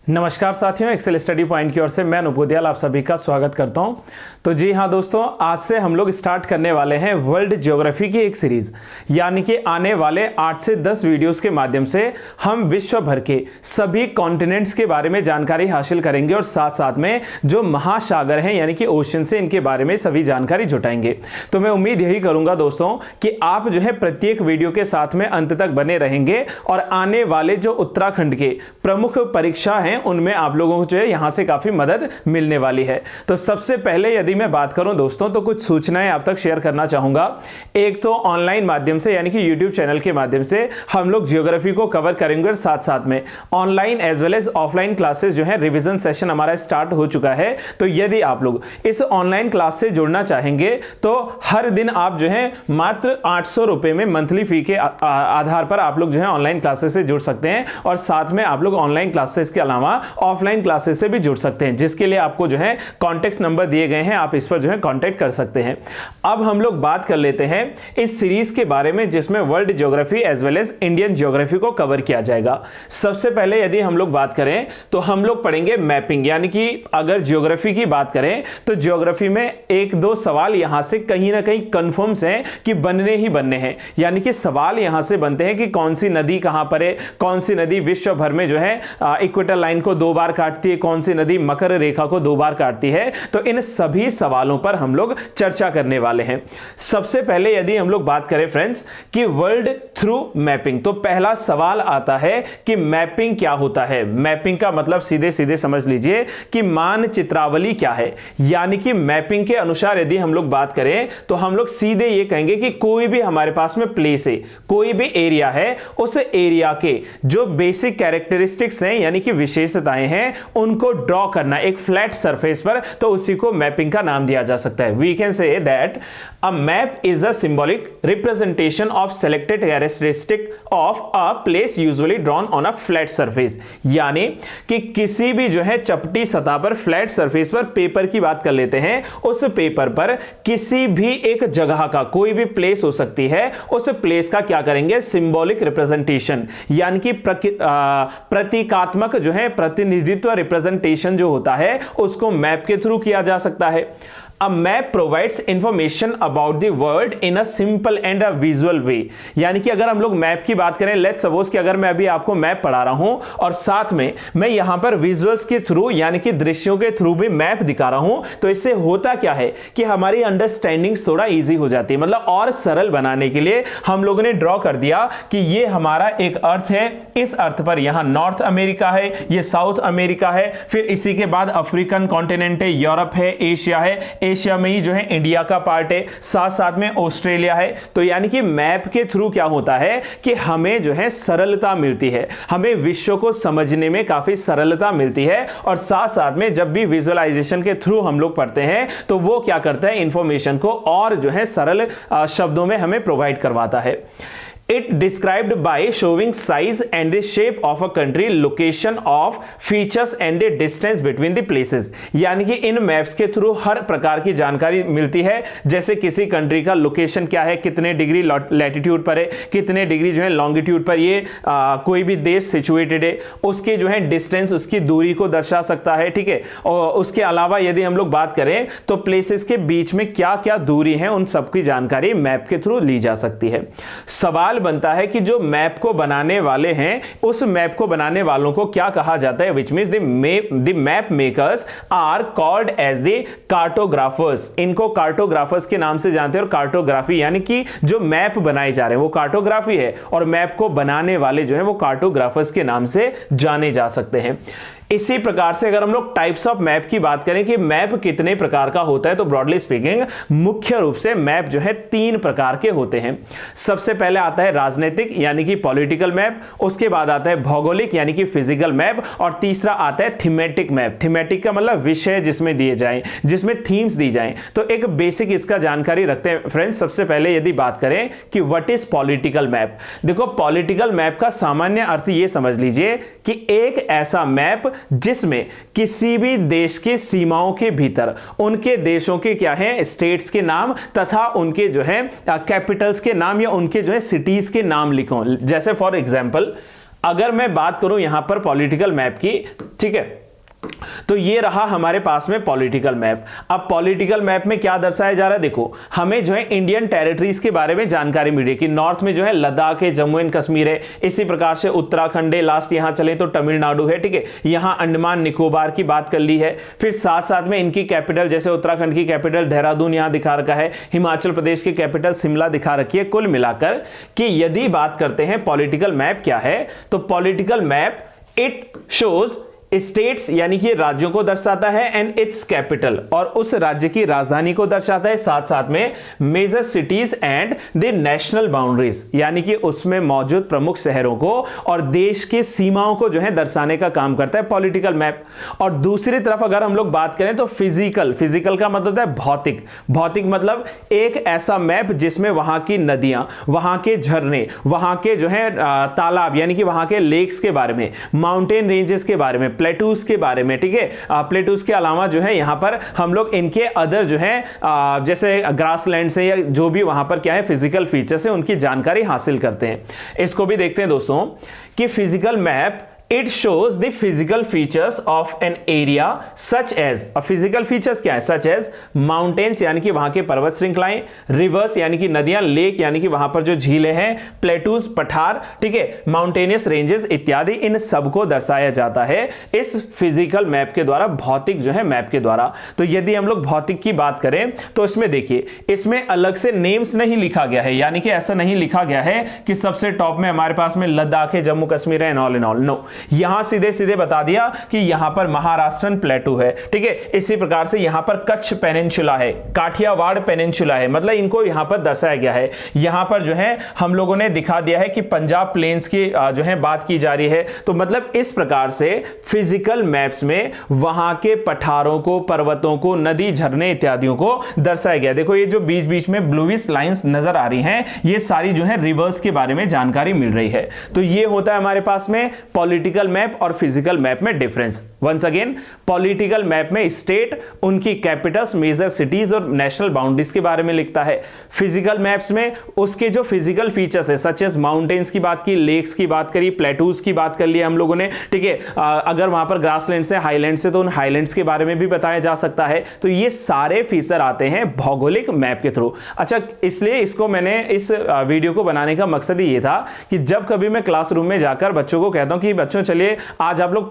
नमस्कार साथियों, Excel study point की ओर से मैं अनुपुदियाल आप सभी का स्वागत करता हूं। तो जी हां दोस्तों, आज से हम लोग स्टार्ट करने वाले हैं वर्ल्ड ज्योग्राफी की एक सीरीज, यानी कि आने वाले 8 से 10 वीडियोस के माध्यम से हम विश्व भर के सभी कॉन्टिनेंट्स के बारे में जानकारी हासिल करेंगे और साथ साथ में जो महासागर हैं यानी कि ओशन से इनके बारे में सभी जानकारी जुटाएंगे। तो मैं उम्मीद यही करूंगा दोस्तों कि आप जो है प्रत्येक वीडियो के साथ में अंत तक बने रहेंगे और आने वाले जो उत्तराखंड के प्रमुख परीक्षा है उनमें आप लोगों को जो है यहां से काफी मदद मिलने वाली है। तो सबसे पहले यदि मैं बात करूं दोस्तों, तो कुछ सूचनाएं आप तक शेयर करना चाहूंगा। एक तो ऑनलाइन माध्यम से यानी कि YouTube चैनल के माध्यम से हम लोग ज्योग्राफी को कवर करेंगे और साथ साथ में online as well as offline classes जो है रिवीजन सेशन हमारा स्टार्ट हो चुका है। तो यदि आप लोग इस ऑनलाइन क्लास से जुड़ना चाहेंगे तो हर दिन आप जो है मात्र 800 रुपए में मंथली फी के आधार पर आप लोग जो है ऑनलाइन क्लासेस से जुड़ सकते हैं और साथ में आप लोग ऑनलाइन क्लासेस के अलावा ऑफलाइन क्लासेस से भी जुड़ सकते हैं, जिसके लिए आपको जो है कॉन्टेक्ट नंबर दिए गए हैं, आप इस पर जो है कॉन्टेक्ट कर सकते हैं। अब हम लोग बात कर लेते हैं इस सीरीज के बारे में जिसमें world geography as well as Indian geography को कवर किया जाएगा। सबसे पहले यदि हम लोग बात करें तो हम लोग पढ़ेंगे मैपिंग, यानी कि अगर ज्योग्राफी की बात करें तो ज्योग्राफी में एक दो सवाल यहां से कहीं ना कहीं कंफर्म्स हैं कि बनने ही बनने हैं, यानी कि सवाल यहां से बनते हैं कि कौन सी नदी कहां पर है, कौन सी नदी विश्व भर में जो है इक्वेटर लाइन को 2 बार काटती है, कौन सी नदी मकर रेखा को 2 बार काटती है। तो इन सभी सवालों पर हम लोग चर्चा करने वाले हैं। सबसे पहले यदि हम लोग बात करें फ्रेंड्स कि वर्ल्ड थ्रू मैपिंग, तो पहला सवाल आता है कि मैपिंग क्या होता है। मैपिंग का मतलब सीधे सीधे समझ लीजिए कि मानचित्रावली क्या है, यानी कि मैपिंग के अनुसार यदि हम लोग बात करें तो हम लोग सीधे ये कहेंगे कि कोई भी हमारे पास में प्लेस है, कोई भी एरिया है, उस एरिया के जो बेसिक कैरेक्टरिस्टिक्स हैं यानी कि विशेषताएं हैं उनको ड्रॉ करना एक फ्लैट सरफेस पर, तो उसी को मैपिंग का नाम दिया जा सकता है। We can say that a map is a symbolic representation of selected characteristic of a place usually drawn on a flat surface, यानी कि किसी भी जो है चपटी सतह पर फ्लैट सरफेस पर, पेपर की बात कर लेते हैं, उस पेपर पर किसी भी एक जगह का कोई भी प्लेस हो सकती है, उस प्लेस का क्या करेंगे सिंबॉलिक रिप्रेजेंटेशन, यानी कि प्रतीकात्मक जो है प्रतिनिधित्व रिप्रेजेंटेशन जो होता है उसको मैप के थ्रू किया जा सकता है। A map provides information about the world in a simple and a visual way, यानी कि अगर हम लोग मैप की बात करें, लेट्स सपोज कि अगर मैं अभी आपको मैप पढ़ा रहा हूं और साथ में मैं यहां पर विजुअल्स के थ्रू यानी कि दृश्यों के थ्रू भी मैप दिखा रहा हूं, तो इससे होता क्या है कि हमारी अंडरस्टैंडिंग थोड़ा इजी हो जाती है। मतलब और सरल बनाने के लिए हम लोगों ने ड्रॉ कर दिया कि ये हमारा एक अर्थ है, इस अर्थ पर यहां नॉर्थ अमेरिका है, ये साउथ अमेरिका है, फिर इसी के बाद अफ्रीकन कॉन्टिनेंट है, यूरोप है, एशिया है, एशिया में ही जो है इंडिया का पार्ट है, साथ साथ में ऑस्ट्रेलिया है। तो यानी कि मैप के थ्रू क्या होता है कि हमें जो है सरलता मिलती है, हमें विश्व को समझने में काफी सरलता मिलती है और साथ साथ में जब भी विजुअलाइजेशन के थ्रू हम लोग पढ़ते हैं तो वो क्या करता है इंफॉर्मेशन को और जो है सरल शब्दों में हमें प्रोवाइड करवाता है। It described by showing size and the shape of a country, location of features and the distance between the places, यानी कि इन मैप्स के थ्रू हर प्रकार की जानकारी मिलती है, जैसे किसी कंट्री का लोकेशन क्या है, कितने डिग्री लैटिट्यूड पर है, कितने डिग्री जो है लॉन्गिट्यूड पर ये कोई भी देश सिचुएटेड है, उसके जो है डिस्टेंस, उसकी दूरी को दर्शा सकता है, ठीक है। और उसके अलावा यदि हम लोग बात करें तो प्लेसेस के बीच में क्या क्या दूरी है उन सबकी जानकारी मैप के थ्रू ली जा सकती है। सवाल बनता है कि जो मैप को बनाने वाले हैं उस मैप को बनाने वालों को क्या कहा जाता है, which means the map makers are called as the cartographers. इनको कार्टोग्राफर्स के नाम से जानते हैं और कार्टोग्राफी यानी कि जो मैप बनाए जा रहे हैं वो कार्टोग्राफी है और मैप को बनाने वाले जो है वो कार्टोग्राफर्स के नाम से जाने जा सकते हैं। इसी प्रकार से अगर हम लोग टाइप्स ऑफ मैप की बात करें कि मैप कितने प्रकार का होता है, तो ब्रॉडली स्पीकिंग मुख्य रूप से मैप जो है 3 प्रकार के होते हैं। सबसे पहले आता है राजनीतिक यानी कि पॉलिटिकल मैप, उसके बाद आता है भौगोलिक यानी कि फिजिकल मैप और तीसरा आता है थीमेटिक मैप। थीमेटिक का मतलब विषय जिसमें दिए जाएं, जिसमें थीम्स दी जाएं। तो एक बेसिक इसका जानकारी रखते हैं फ्रेंड्स। सबसे पहले यदि बात करें कि व्हाट इज पॉलिटिकल मैप, देखो पॉलिटिकल मैप का सामान्य अर्थ ये समझ लीजिए कि एक ऐसा मैप जिसमें किसी भी देश के सीमाओं के भीतर उनके देशों के क्या है स्टेट्स के नाम तथा उनके जो है कैपिटल्स के नाम या उनके जो है सिटीज के नाम लिखो। जैसे फॉर एग्जांपल अगर मैं बात करूं यहां पर पॉलिटिकल मैप की, ठीक है। तो ये रहा हमारे पास में पॉलिटिकल मैप। अब पॉलिटिकल मैप में क्या दर्शाया जा रहा है, देखो हमें जो है इंडियन टेरिटरीज के बारे में जानकारी मिल रही है कि नॉर्थ में जो है लद्दाख है, जम्मू एंड कश्मीर है, इसी प्रकार से उत्तराखंड है, लास्ट यहां चले तो तमिलनाडु है, ठीक है। यहां अंडमान निकोबार की बात कर ली है, फिर साथ साथ में इनकी कैपिटल, जैसे उत्तराखंड की कैपिटल देहरादून यहां दिखा रखा है, हिमाचल प्रदेश की कैपिटल शिमला दिखा रखी है। कुल मिलाकर कि यदि बात करते हैं पॉलिटिकल मैप क्या है, तो political map it shows states यानी कि राज्यों को दर्शाता है एंड इट्स कैपिटल, और उस राज्य की राजधानी को दर्शाता है, साथ साथ में major cities and the national boundaries यानी कि उसमें मौजूद प्रमुख शहरों को और देश की सीमाओं को जो है दर्शाने का काम करता है पॉलिटिकल मैप। और दूसरी तरफ अगर हम लोग बात करें तो फिजिकल का मतलब है भौतिक मतलब एक ऐसा मैप जिसमें वहां की नदियां, वहां के झरने, वहां के जो है तालाब यानी कि वहां के लेक्स के बारे में, माउंटेन रेंजेस के बारे में, प्लेटूज के बारे में, ठीक है। प्लेटूज के अलावा जो है यहां पर हम लोग इनके अदर जो है जैसे ग्रासलैंड से या जो भी वहां पर क्या है फिजिकल फीचर्स है उनकी जानकारी हासिल करते हैं। इसको भी देखते हैं दोस्तों कि physical map It shows the physical features of an area such as, physical features क्या है, such as mountains यानी कि वहां के पर्वत श्रृंखलाएं, rivers यानी कि नदियां, lake यानी कि वहां पर जो झीलें हैं, plateaus पठार, ठीक है, mountainous ranges इत्यादि, इन सबको दर्शाया जाता है इस फिजिकल मैप के द्वारा, भौतिक जो है मैप के द्वारा। तो यदि हम लोग भौतिक की बात करें तो इसमें देखिए इसमें अलग से नेम्स नहीं लिखा गया है, यानी कि ऐसा नहीं लिखा गया है कि सबसे टॉप में हमारे पास में लद्दाख है, जम्मू कश्मीर है, and all in all, no. यहां सीधे बता दिया कि यहां पर महाराष्ट्रन प्लेटू है, ठीक है। इसी प्रकार से यहां पर कच्छ पेनिनसुला है, काठियावाड़ पेनिनसुला है, मतलब इनको यहां पर दर्शाया गया है। यहां पर जो है हम लोगों ने दिखा दिया है कि पंजाब प्लेन्स की जो है बात की जा रही है। तो मतलब इस प्रकार से फिजिकल मैप्स में वहां के पठारों को, पर्वतों को, नदी, झरने इत्यादियों को दर्शाया गया। देखो ये जो बीच बीच में ब्लूइश लाइंस नजर आ रही हैं, ये सारी जो है रिवर्स के बारे में जानकारी मिल रही है। तो ये होता है हमारे पास में पॉलिटिकल मैप और फिजिकल मैप में difference. Once again, political map में स्टेट, उनकी कैपिटल्स, मेजर सिटीज और नेशनल बाउंड्रीज के बारे में लिखता है। फिजिकल मैप्स में उसके जो फिजिकल फीचर्स है, सच एज माउंटेन्स की बात की, लेक्स की बात करी, प्लेटूज की बात कर लिया हम लोगों ने, ठीक है। अगर वहां पर ग्रासलैंड से, हाईलैंड से, तो उन हाईलैंड्स के बारे में भी बताया जा सकता है। तो ये सारे फीचर आते हैं भौगोलिक मैप के थ्रू। अच्छा, इसलिए इसको मैंने इस वीडियो को बनाने का मकसद ही ये था कि जब कभी मैं क्लासरूम में जाकर बच्चों को कहता हूं कि बच्चों चलिए आज आप लोग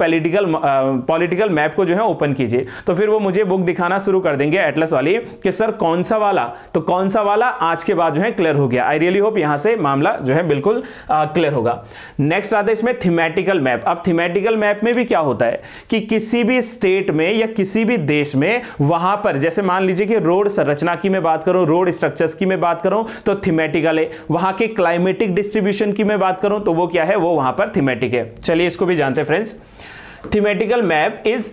पॉलिटिकल मैप को जो है ओपन कीजिए, तो फिर वो मुझे बुक दिखाना शुरू कर देंगे एटलस वाली कि सर कौन सा वाला, तो कौन सा वाला आज के बाद जो है क्लियर हो गया। आई रियली होप यहां से मामला जो है बिल्कुल क्लियर होगा। नेक्स्ट आता है इसमें थीमेटिकल मैप। अब थीमेटिकल मैप में भी क्या होता है कि किसी भी स्टेट में या किसी भी देश में वहां पर, जैसे मान लीजिए कि रोड संरचना की मैं बात करूं, रोड स्ट्रक्चर्स की मैं बात करूं तो थीमेटिकल है। वहां के क्लाइमेटिक डिस्ट्रीब्यूशन की मैं बात करूं तो वो क्या है, वो वहां पर थीमेटिक है। चलिए इसको भी जानते हैं friends. Thematical map is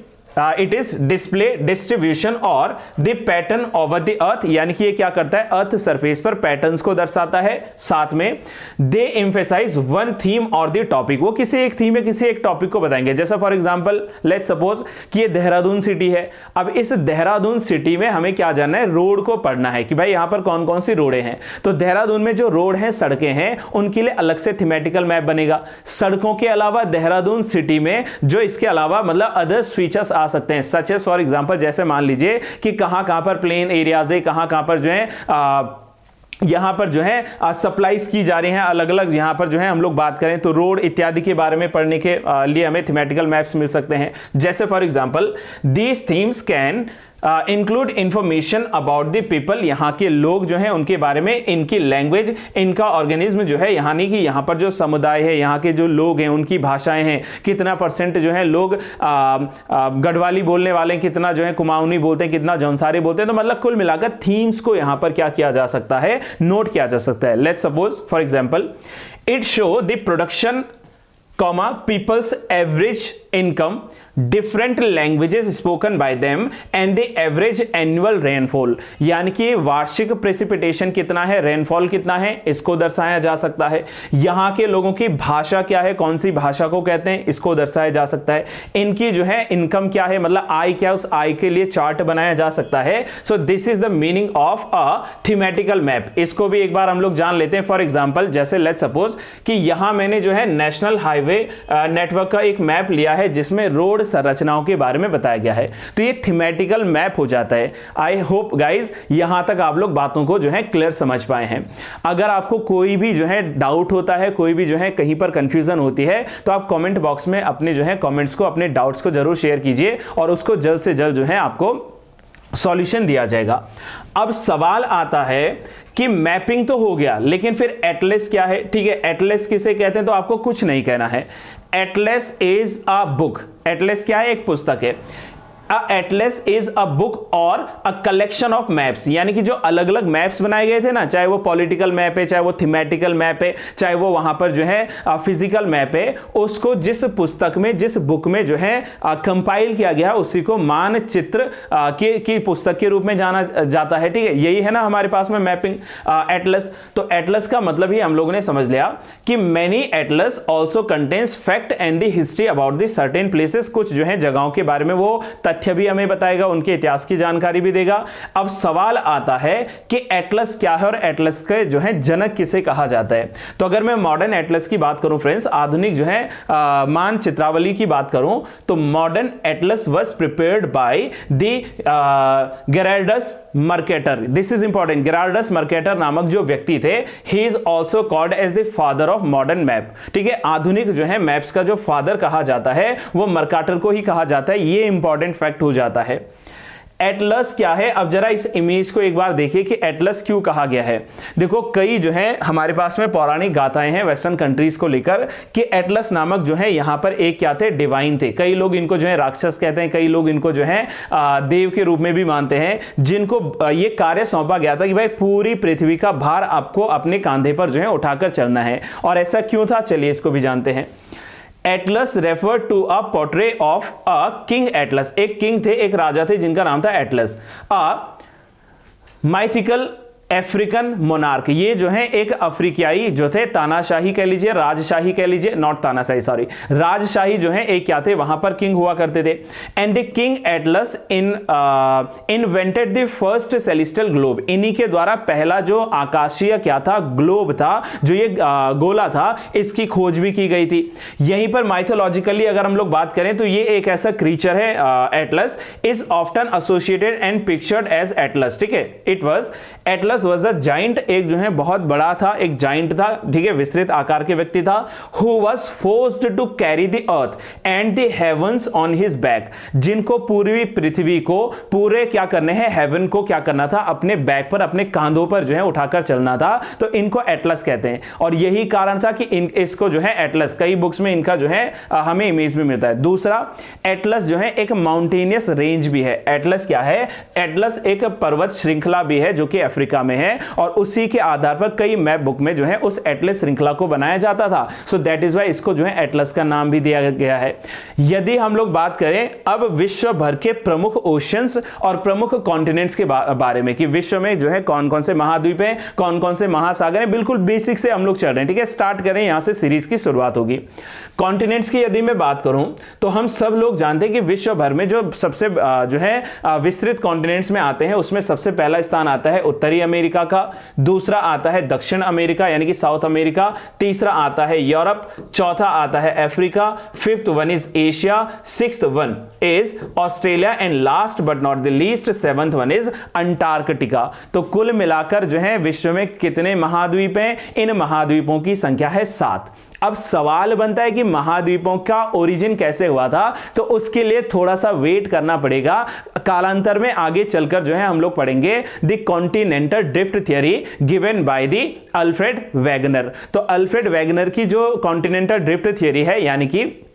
it is display distribution और the pattern over the earth, यानी कि ये क्या करता है, अर्थ सरफेस पर पैटर्न्स को दर्शाता है। साथ में दे एम्फेसाइज वन थीम और द टॉपिक, वो किसी एक थीम या किसी एक टॉपिक को बताएंगे। जैसा फॉर एग्जांपल लेट्स सपोज कि ये देहरादून सिटी है। अब इस देहरादून सिटी में हमें क्या जानना है, रोड को पढ़ना है कि भाई यहां पर कौन कौन सी रोडें हैं। तो देहरादून में जो रोड है, सड़कें हैं, उनके लिए अलग से थीमेटिकल मैप बनेगा। सड़कों के अलावा देहरादून सिटी में जो इसके अलावा मतलब अदर फीचर्स आ सकते हैं, सच एज फॉर एग्जांपल जैसे मान लीजिए कि कहां पर प्लेन एरियाज है, कहां पर जो है यहां पर जो है सप्लाईज की जा रही हैं अलग अलग, यहां पर जो है हम लोग बात करें तो रोड इत्यादि के बारे में पढ़ने के लिए हमें थीमेटिकल मैप्स मिल सकते हैं। जैसे for example these themes can include information about the people, यहाँ के लोग जो हैं उनके बारे में, इनकी लैंग्वेज, इनका ऑर्गेनिज्म जो है, यहाँ नहीं कि यहाँ पर जो समुदाय है, यहाँ के जो लोग हैं, उनकी भाषाएं हैं, कितना परसेंट जो है लोग गढ़वाली बोलने वाले हैं, कितना जो है कुमाऊनी बोलते हैं, कितना जौनसारी बोलते हैं। तो मतलब कुल मिलाकर थीम्स को यहाँ पर क्या किया जा सकता है, नोट किया जा सकता है। Let's suppose for example it show the production comma people's average income, different languages spoken by them and the average annual rainfall, यानी कि वार्षिक प्रेसिपिटेशन कितना है, रेनफॉल कितना है, इसको दर्शाया जा सकता है। यहां के लोगों की भाषा क्या है, कौन सी भाषा को कहते हैं, इसको दर्शाया जा सकता है। इनकी जो है इनकम क्या है, मतलब आय क्या, उस आय के लिए चार्ट बनाया जा सकता है। So this is the meaning of a thematical map. इसको भी एक बार हम लोग जान लेते हैं। फॉर एग्जाम्पल जैसे लेट्स सपोज कि यहां मैंने जो है नेशनल हाईवे नेटवर्क का एक मैप लिया है है जिसमें रोड संरचनाओं के बारे में बताया गया है। तो ये थीमेटिकल मैप हो जाता है। आई होप गाइज यहां तक आप लोग बातों को जो है क्लियर समझ पाए हैं। अगर आपको कोई भी जो है डाउट होता है, कोई भी जो है कहीं पर कंफ्यूजन होती है, तो आप कमेंट बॉक्स में अपने जो है कमेंट्स को, अपने डाउट्स को जरूर शेयर कीजिए और उसको जल्द से जल्द जो है आपको सॉल्यूशन दिया जाएगा। अब सवाल आता है कि मैपिंग तो हो गया, लेकिन फिर एटलस क्या है? ठीक है, एटलस किसे कहते हैं? तो आपको कुछ नहीं कहना है। Atlas is a book. Atlas क्या है? एक पुस्तक है। एटलस इज अ बुक और अ कलेक्शन ऑफ मैप्स, यानी कि जो अलग अलग मैप्स बनाए गए थे ना, चाहे वो पॉलिटिकल मैप है, चाहे वो थीमेटिकल मैप है, चाहे वो वहां पर जो है फिजिकल मैप है, उसको जिस पुस्तक में, जिस बुक में जो है कंपाइल किया गया, उसी को मानचित्र की पुस्तक के रूप में जाना जाता है। ठीक है, यही है ना हमारे पास में मैपिंग, एटलस। तो एटलस का मतलब ही हम लोगों ने समझ लिया कि many Atlas also contains fact and the history about the certain places. कुछ जो है जगहों के बारे में वो तथ्य भी हमें बताएगा, उनके इतिहास की जानकारी भी देगा। अब सवाल आता है कि एटलस क्या है और एटलस के जो है जनक किसे कहा जाता है। तो अगर मैं मॉडर्न एटलस की बात करूं फ्रेंड्स, आधुनिक जो है मानचित्रावली की बात करूं, तो modern atlas was prepared by the Geraldus Mercator. This is important. Geraldus Mercator नामक जो व्यक्ति थे, he is also called as the father of modern map. ठीक है, आधुनिक जो है मैप्स का जो फादर कहा जाता है वो मर्काटर को ही कहा जाता है। ये इंपॉर्टेंट फैक्ट हो जाता है। एटलस क्या है? अब जरा इस इमेज को एक बार देखिए कि एटलस क्यों कहा गया है। देखो, कई जो है हमारे पास में पौराणिक गाथाएं हैं वेस्टर्न कंट्रीज को लेकर कि एटलस नामक जो है यहां पर एक क्या थे? डिवाइन थे। कई लोग इनको जो है राक्षस कहते हैं, कई लोग इनको जो है देव के रूप में भी मानते हैं, जिनको ये कार्य सौंपा गया था कि भाई पूरी पृथ्वी का भार आपको अपने कांधे पर जो है उठाकर चलना है। और ऐसा क्यों था, चलिए इसको भी जानते हैं। Atlas refer to a portray of a king Atlas. एक किंग थे, एक राजा थे जिनका नाम था Atlas, a mythical African monarch. ये जो है एक अफ्रीकियाई जो थे, तानाशाही कह लीजिए, राजशाही कह लीजिए, नॉट तानाशाही सॉरी, राजशाही जो है एक क्या थे, वहां पर किंग हुआ करते थे। And the king Atlas invented the first celestial globe. इन्हीं के द्वारा पहला जो आकाशीय क्या था, ग्लोब था, जो ये गोला था, इसकी खोज भी की गई थी। यहीं पर माइथोलॉजिकली अगर हम लोग बात करें तो ये एक ऐसा क्रीचर है, Atlas is often associated and pictured as Atlas. ठीक है, it was Atlas was a giant, एक जो है बहुत बड़ा था, एक जाइंट था। ठीक है, विस्तृत आकार के व्यक्ति था। Who was forced to carry the earth and the heavens on his back. जिनको पूरी पृथ्वी को, पूरे क्या करने हैं, हेवन को क्या करना था, अपने बैक पर, अपने कांधों पर जो है उठाकर चलना था। तो इनको एटलस कहते हैं। और यही कारण था कि इसको जो है एटलस, कई बुक्स में इनका जो है हमें इमेज भी मिलता है। दूसरा, एटलस जो है एक माउंटेनियस रेंज भी है। एटलस क्या है? एटलस एक पर्वत श्रृंखला भी है जो कि अफ्रीका में है, और उसी के आधार पर कई मैप बुक में जो है उस एटलस श्रृंखला को बनाया जाता था। सो दैट इज व्हाई इसको जो है एटलस का नाम भी दिया गया है। यदि हम लोग बात करें अब विश्व भर के प्रमुख ओशंस और प्रमुख कॉन्टिनेंट्स के बारे में, कि विश्व में जो है कौन कौन से महाद्वीप हैं, कौन कौन से महासागर हैं, बिल्कुल बेसिक से हम लोग चल रहे हैं। ठीक है, स्टार्ट करें, यहां से सीरीज की शुरुआत होगी। कॉन्टिनेंट्स की यदि मैं बात करूं तो हम सब लोग जानते हैं कि विश्व भर में जो सबसे जो है विस्तृत कॉन्टिनेंट्स में आते हैं, उसमें सबसे पहला स्थान आता है उत्तरी अमेरिका का, दूसरा आता है दक्षिण अमेरिका यानी कि साउथ अमेरिका, तीसरा आता है यूरोप, चौथा आता है Africa, fifth one is Asia, sixth one is Australia and last but not the least seventh one is Antarctica. तो कुल मिलाकर जो है विश्व में कितने महाद्वीप हैं? इन महाद्वीपों की संख्या है 7। अब सवाल बनता है कि महाद्वीपों का ओरिजिन कैसे हुआ था, तो उसके लिए थोड़ा सा वेट करना पड़ेगा। कालांतर में आगे चलकर जो है हम लोग पढ़ेंगे the continental drift theory given by the Alfred Wegener. तो अल्फ्रेड वेगनर की जो कॉन्टिनेंटल ड्रिफ्ट थियरी है, यानी कि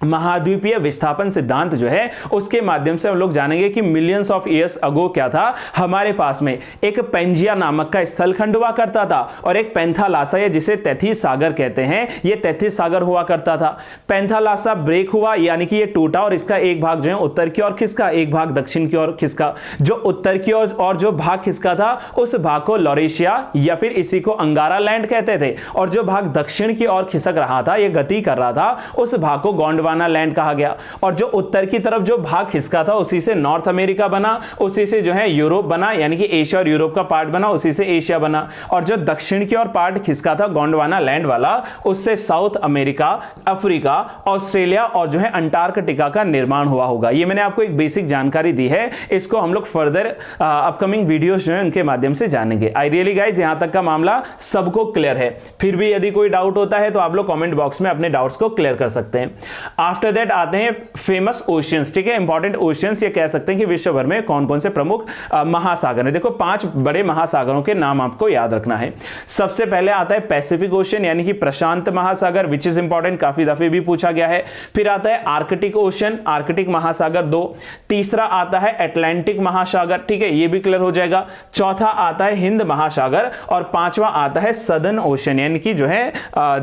महाद्वीपीय विस्थापन सिद्धांत जो है, उसके माध्यम से हम लोग जानेंगे कि मिलियंस ऑफ ईयर्स अगो क्या था, हमारे पास में एक पेंजिया नामक का स्थलखंड हुआ करता था, और एक पैंथालासा, जिसे तैथिस सागर कहते हैं, ये तैथिस सागर हुआ करता था। पैंथालासा ब्रेक हुआ, यानी कि ये टूटा, और इसका एक भाग जो है उत्तर की ओर खिसका, एक भाग दक्षिण की ओर खिसका। जो उत्तर की ओर और जो भाग खिसका था, उस भाग को लॉरेशिया या फिर इसी को अंगारा लैंड कहते थे, और जो भाग दक्षिण की ओर खिसक रहा था, ये गति कर रहा था, उस भाग को गोंडवाना गोंडवाना लैंड कहा गया। और जो उत्तर की तरफ जो भाग खिसका था उसी से नॉर्थ अमेरिका बना, उसी से जो है यूरोप बना, यानी कि एशिया और यूरोप का पार्ट बना, उसी से एशिया बना। और जो दक्षिण की ओर पार्ट खिसका था गोंडवाना लैंड वाला, उससे साउथ अमेरिका, अफ्रीका, ऑस्ट्रेलिया और जो है अंटार्कटिका का निर्माण हुआ होगा। ये मैंने आपको एक बेसिक जानकारी दी है, इसको हम लोग फर्दर अपकमिंग वीडियोस जो है उनके माध्यम से जानेंगे। आई रियली गाइज यहां तक का मामला सबको क्लियर है। फिर भी यदि कोई डाउट होता है तो आप लोग कमेंट बॉक्स में अपने डाउट्स को क्लियर कर सकते हैं। आफ्टर दैट आते हैं फेमस ओशियंस, ठीक है, इंपॉर्टेंट ओशियंस। ये कह सकते हैं कि विश्व भर में कौन कौन से प्रमुख महासागर है। देखो 5 बड़े महासागरों के नाम आपको याद रखना है। सबसे पहले आता है पैसिफिक ओशियन यानी कि प्रशांत महासागर, विच इज इंपॉर्टेंट, काफी दफे भी पूछा गया है। फिर आता है आर्कटिक ओशियन, आर्कटिक महासागर 2। तीसरा आता है अटलांटिक महासागर, ठीक है, ये भी क्लियर हो जाएगा। चौथा आता है हिंद महासागर और पांचवा आता है सदर्न ओशियन यानी कि जो है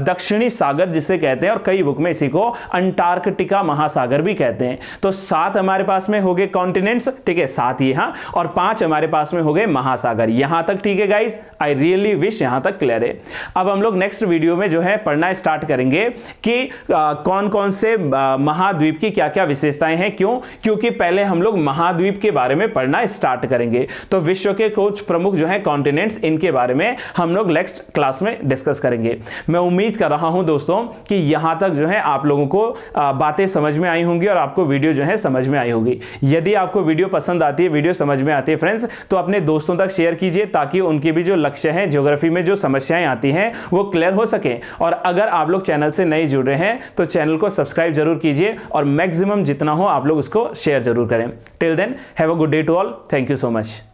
दक्षिणी सागर जिसे कहते हैं, और कई बुक में इसी को अंटार्कटिका महासागर भी कहते हैं। तो 7 हमारे पास में हो गए कॉन्टिनेंट्स, ठीक है, 7 ये, हाँ, और 5 हमारे पास में हो गए महासागर। यहां तक ठीक है गाइस, आई रियली विश यहां तक क्लियर है। अब हम लोग नेक्स्ट वीडियो में जो है पढ़ना स्टार्ट करेंगे कि कौन कौन से महाद्वीप की क्या क्या विशेषताएं हैं। क्यों? क्योंकि पहले हम लोग महाद्वीप के बारे में पढ़ना स्टार्ट करेंगे। तो विश्व के कुछ प्रमुख जो है कॉन्टिनेंट्स, इनके बारे में हम लोग नेक्स्ट क्लास में डिस्कस करेंगे। मैं उम्मीद कर रहा हूं दोस्तों कि यहां तक जो है आप लोगों को बातें समझ में आई होंगी और आपको वीडियो जो है समझ में आई होगी। यदि आपको वीडियो पसंद आती है, वीडियो समझ में आती है फ्रेंड्स, तो अपने दोस्तों तक शेयर कीजिए ताकि उनके भी जो लक्ष्य है, ज्योग्राफी में जो समस्याएं आती हैं वो क्लियर हो सके। और अगर आप लोग चैनल से नए जुड़ रहे हैं तो चैनल को सब्सक्राइब जरूर कीजिए और मैक्सिमम जितना हो आप लोग उसको शेयर जरूर करें। Till then have a good day to all, thank you so much.